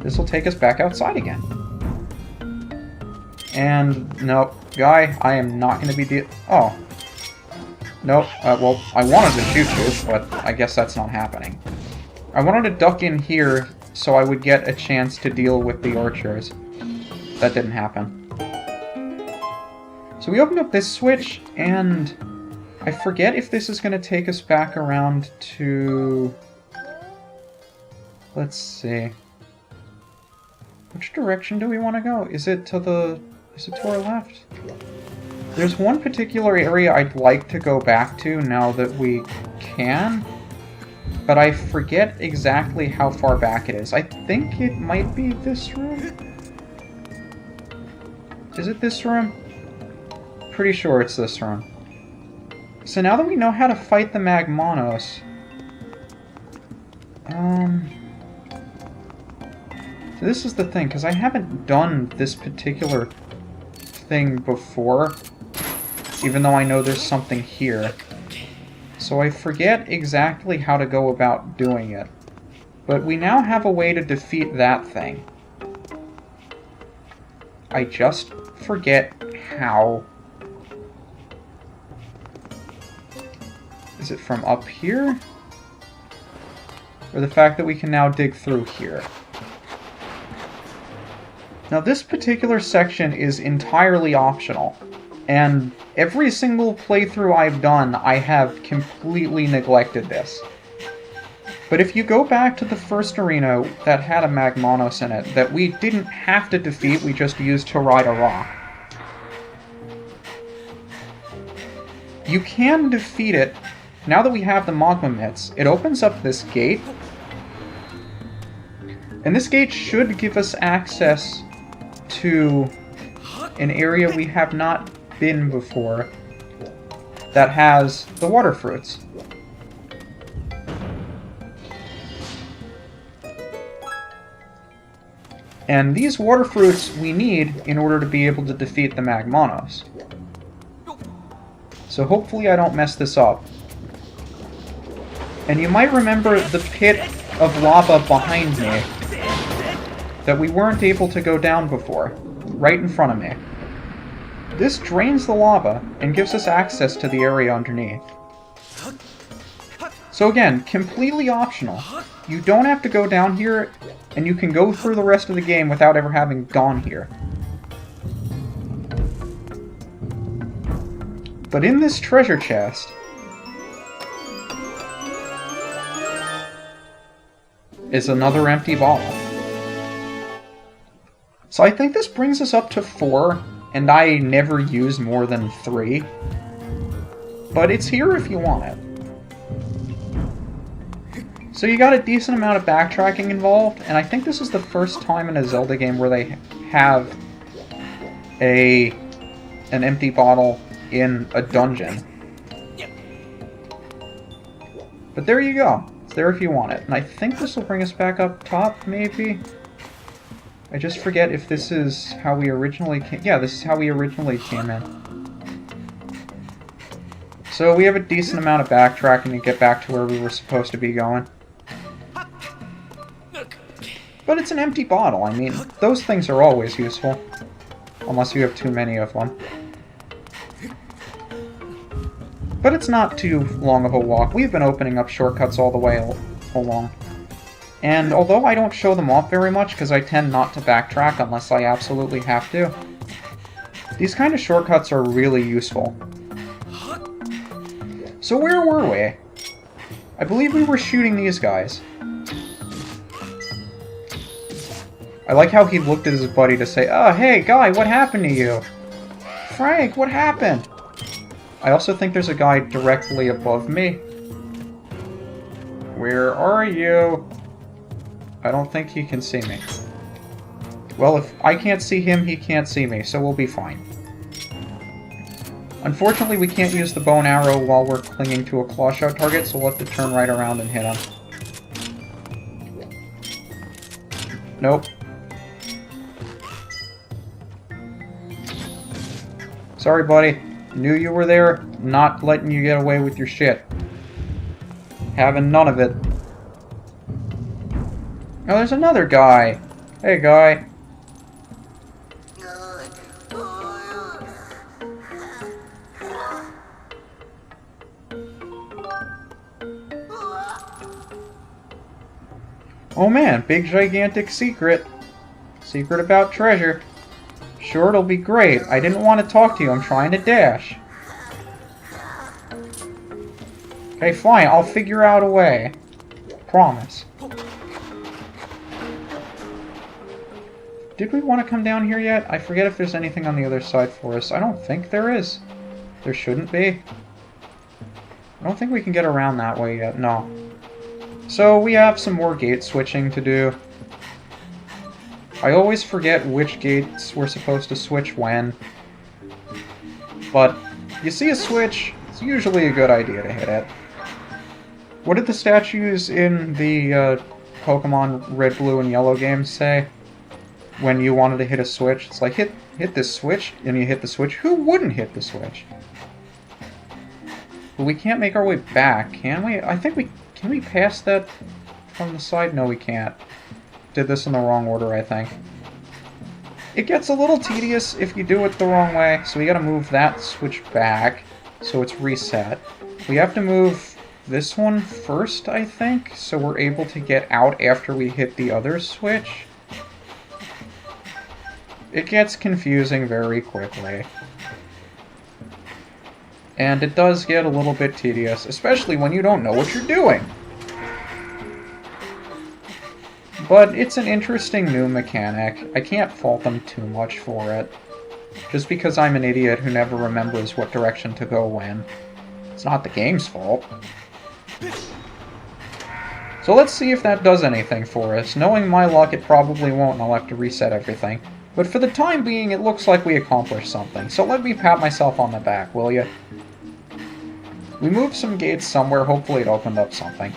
this will take us back outside again. And, nope, guy, I am not going to be oh. Nope, well, I wanted to shoot you, but I guess that's not happening. I wanted to duck in here so I would get a chance to deal with the archers. That didn't happen. So we opened up this switch, and I forget if this is going to take us back around to... Let's see. Which direction do we want to go? Is it to our left? There's one particular area I'd like to go back to now that we can, but I forget exactly how far back it is. I think it might be this room? Is it this room? Pretty sure it's this room. So now that we know how to fight the Magmanos... So this is the thing, because I haven't done this particular thing before, even though I know there's something here. So I forget exactly how to go about doing it. But we now have a way to defeat that thing. I just forget how. Is it from up here? Or the fact that we can now dig through here? Now this particular section is entirely optional, and every single playthrough I've done, I have completely neglected this. But if you go back to the first arena that had a Magmanos in it, that we didn't have to defeat, we just used to ride a rock, you can defeat it. Now that we have the Mogma mitts, it opens up this gate, and this gate should give us access to an area we have not been before that has the water fruits. And these water fruits we need in order to be able to defeat the Magmanos. So hopefully I don't mess this up. And you might remember the pit of lava behind me that we weren't able to go down before, right in front of me. This drains the lava and gives us access to the area underneath. So again, completely optional. You don't have to go down here, and you can go through the rest of the game without ever having gone here. But in this treasure chest is another empty bottle. So I think this brings us up to 4, and I never use more than 3. But it's here if you want it. So you got a decent amount of backtracking involved, and I think this is the first time in a Zelda game where they have an empty bottle in a dungeon. But there you go. It's there if you want it. And I think this will bring us back up top, maybe? I just forget if this is how we originally came... Yeah, this is how we originally came in. So we have a decent amount of backtracking to get back to where we were supposed to be going. But it's an empty bottle. I mean, those things are always useful. Unless you have too many of them. But it's not too long of a walk. We've been opening up shortcuts all the way along. And although I don't show them off very much, because I tend not to backtrack unless I absolutely have to, these kind of shortcuts are really useful. So where were we? I believe we were shooting these guys. I like how he looked at his buddy to say, "Oh, hey, guy, what happened to you? Frank, what happened?" I also think there's a guy directly above me. Where are you? I don't think he can see me. Well, if I can't see him, he can't see me, so we'll be fine. Unfortunately, we can't use the bow and arrow while we're clinging to a claw shot target, so we'll have to turn right around and hit him. Nope. Sorry, buddy. Knew you were there, not letting you get away with your shit. Having none of it. Oh, there's another guy. Hey, guy. Oh man, big gigantic secret. Secret about treasure. Sure, it'll be great. I didn't want to talk to you. I'm trying to dash. Okay, fine. I'll figure out a way. Promise. Did we want to come down here yet? I forget if there's anything on the other side for us. I don't think there is. There shouldn't be. I don't think we can get around that way yet. No. So we have some more gate switching to do. I always forget which gates we're supposed to switch when. But you see a switch, it's usually a good idea to hit it. What did the statues in the Pokemon Red, Blue, and Yellow games say? When you wanted to hit a switch, it's like, hit this switch, and you hit the switch. Who wouldn't hit the switch? But we can't make our way back, can we? I think we... Can we pass that from the side? No, we can't. Did this in the wrong order, I think. It gets a little tedious if you do it the wrong way, so we gotta move that switch back so it's reset. We have to move this one first, I think, so we're able to get out after we hit the other switch. It gets confusing very quickly. And it does get a little bit tedious, especially when you don't know what you're doing. But it's an interesting new mechanic. I can't fault them too much for it. Just because I'm an idiot who never remembers what direction to go when. It's not the game's fault. So let's see if that does anything for us. Knowing my luck, it probably won't, and I'll have to reset everything. But for the time being, it looks like we accomplished something. So let me pat myself on the back, will ya? We moved some gates somewhere, hopefully it opened up something.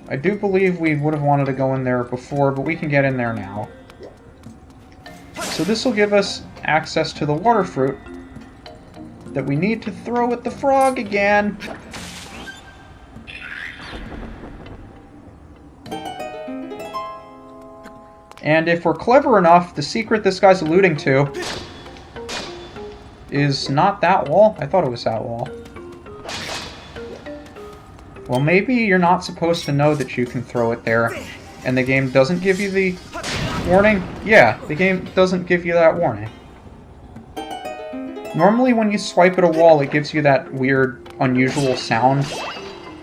I do believe we would have wanted to go in there before, but we can get in there now. So this will give us access to the water fruit that we need to throw at the frog again. And if we're clever enough, the secret this guy's alluding to is not that wall. I thought it was that wall. Well, maybe you're not supposed to know that you can throw it there, and the game doesn't give you the warning? Yeah, the game doesn't give you that warning. Normally when you swipe at a wall, it gives you that weird, unusual sound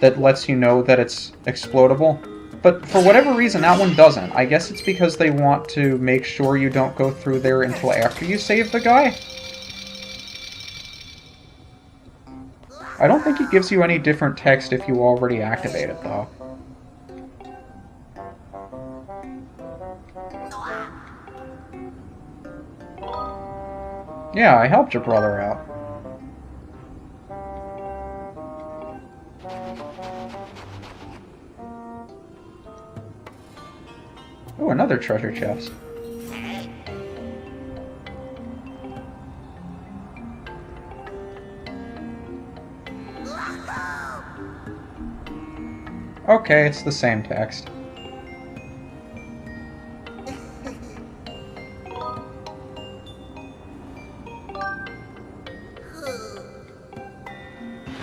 that lets you know that it's explodable. But for whatever reason, that one doesn't. I guess it's because they want to make sure you don't go through there until after you save the guy. I don't think it gives you any different text if you already activate it, though. Yeah, I helped your brother out. Oh, another treasure chest. Okay, it's the same text.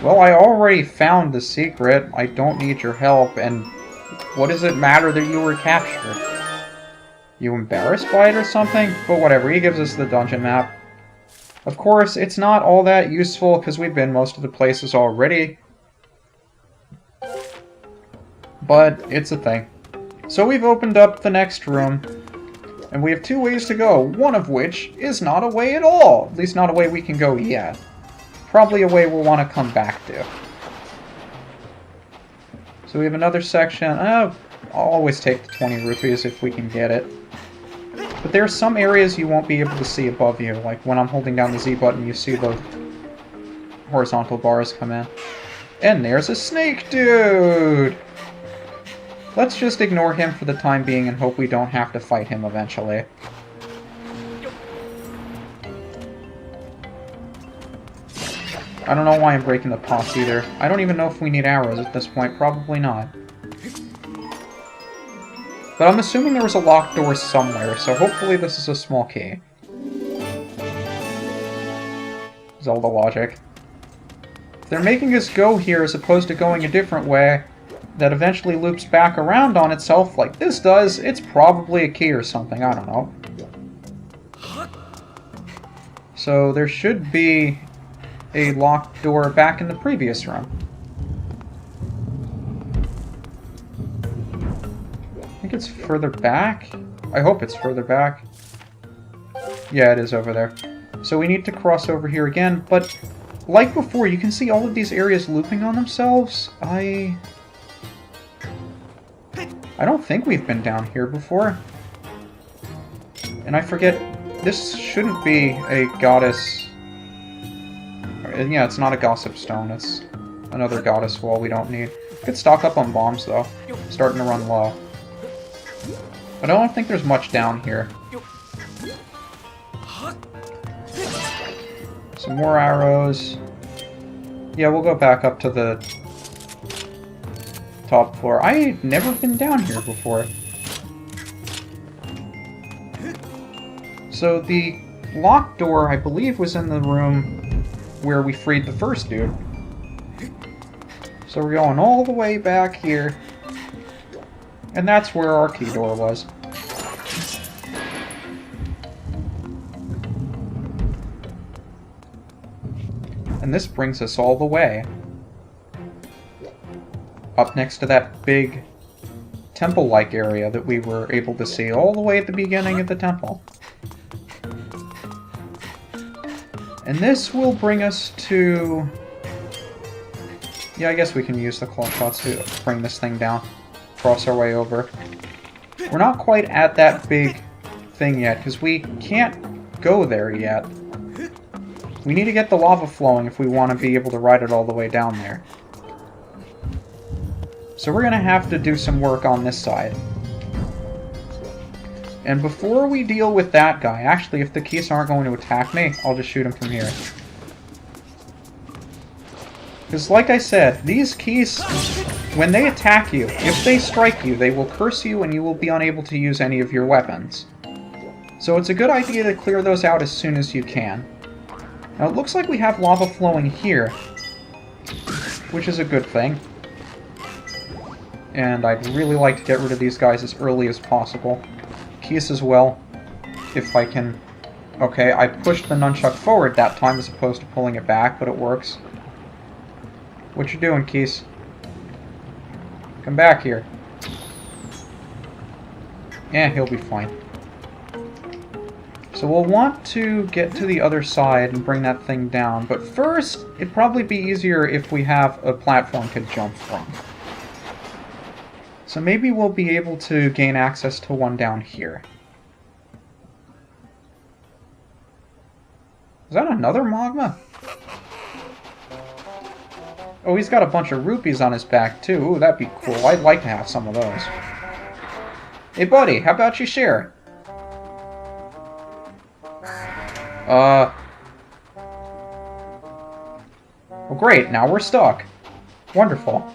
Well, I already found the secret. I don't need your help, and what does it matter that you were captured? You embarrassed by it or something? But whatever, he gives us the dungeon map. Of course, it's not all that useful because we've been most of the places already. But it's a thing. So we've opened up the next room, and we have two ways to go, one of which is not a way at all. At least not a way we can go yet. Probably a way we'll want to come back to. So we have another section. I'll always take the 20 rupees if we can get it. But there are some areas you won't be able to see above you. Like when I'm holding down the Z button, you see the horizontal bars come in. And there's a snake dude! Let's just ignore him for the time being and hope we don't have to fight him eventually. I don't know why I'm breaking the pots either. I don't even know if we need arrows at this point. Probably not. But I'm assuming there was a locked door somewhere, so hopefully this is a small key. Zelda logic. If they're making us go here as opposed to going a different way that eventually loops back around on itself like this does, it's probably a key or something, I don't know. So there should be a locked door back in the previous room. I think it's further back? I hope it's further back. Yeah, it is over there. So we need to cross over here again, but like before, you can see all of these areas looping on themselves. I don't think we've been down here before. And I forget, this shouldn't be a goddess... Yeah, it's not a gossip stone, it's another goddess wall we don't need. Could stock up on bombs, though. Starting to run low. But I don't think there's much down here. Some more arrows. Yeah, we'll go back up to the top floor. I've never been down here before. So the locked door, I believe, was in the room where we freed the first dude. So we're going all the way back here. And that's where our key door was. And this brings us all the way up next to that big temple-like area that we were able to see all the way at the beginning of the temple. And this will bring us to... Yeah, I guess we can use the claw shots to bring this thing down. Cross our way over. We're not quite at that big thing yet, because we can't go there yet. We need to get the lava flowing if we want to be able to ride it all the way down there. So we're going to have to do some work on this side. And before we deal with that guy, actually, if the keys aren't going to attack me, I'll just shoot him from here. Because like I said, these keys, when they attack you, if they strike you, they will curse you and you will be unable to use any of your weapons. So it's a good idea to clear those out as soon as you can. Now it looks like we have lava flowing here, which is a good thing. And I'd really like to get rid of these guys as early as possible. Keys as well, if I can... Okay, I pushed the nunchuck forward that time as opposed to pulling it back, but it works. What you doing, Keys? Come back here. Yeah, he'll be fine. So we'll want to get to the other side and bring that thing down, but first, it'd probably be easier if we have a platform to jump from. So maybe we'll be able to gain access to one down here. Is that another Mogma? Oh, he's got a bunch of rupees on his back, too. Ooh, that'd be cool. I'd like to have some of those. Hey, buddy, how about you share? Well, great. Now we're stuck. Wonderful.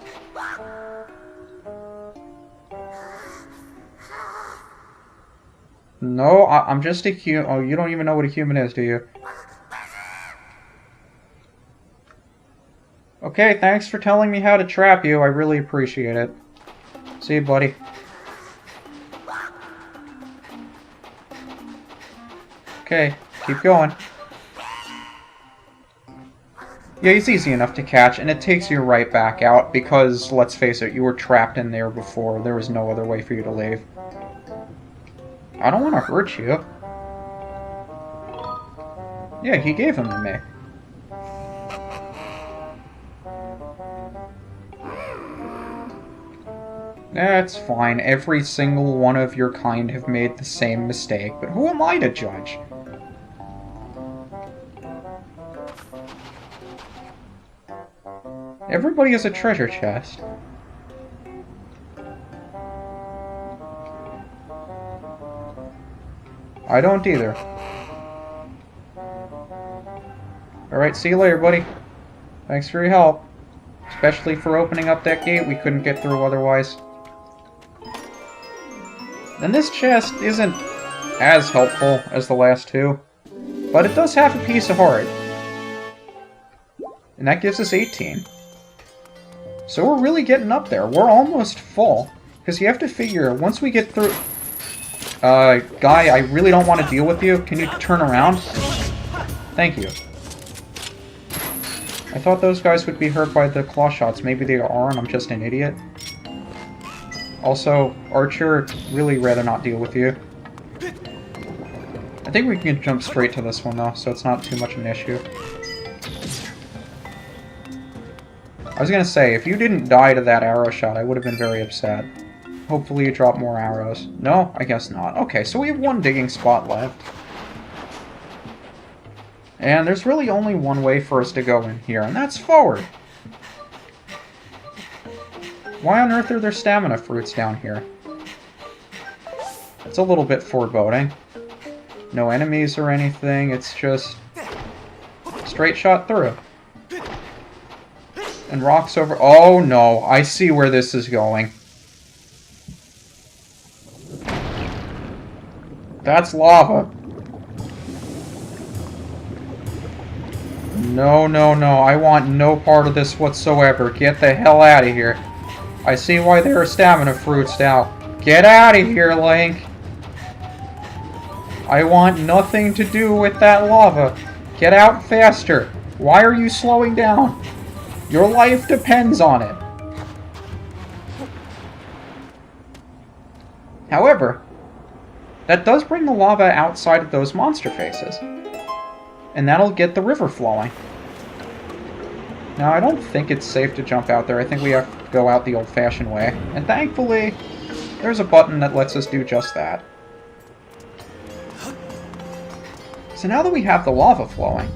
No, I'm just a human. Oh, you don't even know what a human is, do you? Okay, thanks for telling me how to trap you. I really appreciate it. See you, buddy. Okay, keep going. Yeah, he's easy enough to catch, and it takes you right back out because, let's face it, you were trapped in there before. There was no other way for you to leave. I don't want to hurt you. Yeah, he gave them to me. That's fine. Every single one of your kind have made the same mistake, but who am I to judge? Everybody has a treasure chest. I don't either. Alright, see you later, buddy. Thanks for your help. Especially for opening up that gate we couldn't get through otherwise. And this chest isn't as helpful as the last two, but it does have a piece of heart. And that gives us 18. So we're really getting up there. We're almost full. Because you have to figure, once we get through... guy, I really don't want to deal with you. Can you turn around? Thank you. I thought those guys would be hurt by the claw shots. Maybe they are, and I'm just an idiot. Also, Archer, really rather not deal with you. I think we can jump straight to this one, though, so it's not too much of an issue. I was gonna say, if you didn't die to that arrow shot, I would have been very upset. Hopefully you drop more arrows. No? I guess not. Okay, so we have one digging spot left. And there's really only one way for us to go in here, and that's forward. Why on earth are there stamina fruits down here? It's a little bit foreboding. No enemies or anything, it's just... straight shot through. And rocks over... Oh no, I see where this is going. That's lava. No, no, no. I want no part of this whatsoever. Get the hell out of here. I see why there are stamina fruits now. Get out of here, Link. I want nothing to do with that lava. Get out faster. Why are you slowing down? Your life depends on it. However, that does bring the lava outside of those monster faces. And that'll get the river flowing. Now, I don't think it's safe to jump out there. I think we have to go out the old-fashioned way. And thankfully, there's a button that lets us do just that. So now that we have the lava flowing,